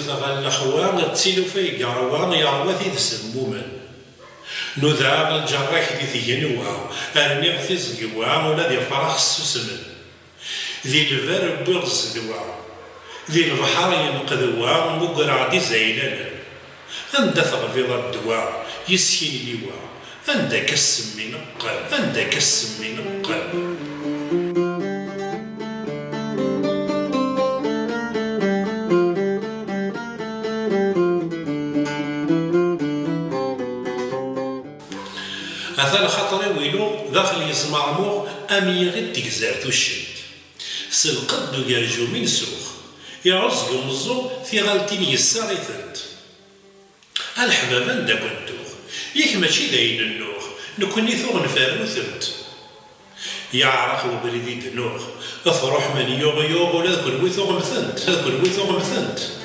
ثغل الأخوان تسيلو في قروان يروثي تسمومن نذاب الجراح دي ثينوا أرني غثي زقوا ولا دي فرح السسمن ذي البر برز دوا ذي البحر ينقذوا مقرع دي زينان عند ثغفيض الدواء يسكين ليوا عندك السمي نقل عندك السمي نقل هذا الخطر ويلو داخل يسمعمو أمي غد تكزار توشد سلقد يرجو من سوخ يعز قمزو في غالتين يساري ثنت الحبابا دا كنتوخ ياك ماشي داين النوخ نكوني ثوغ نفارنو ثنت يعرق وبريدي دنوخ افروح من يوغ ولا كل ويثوغ مثنت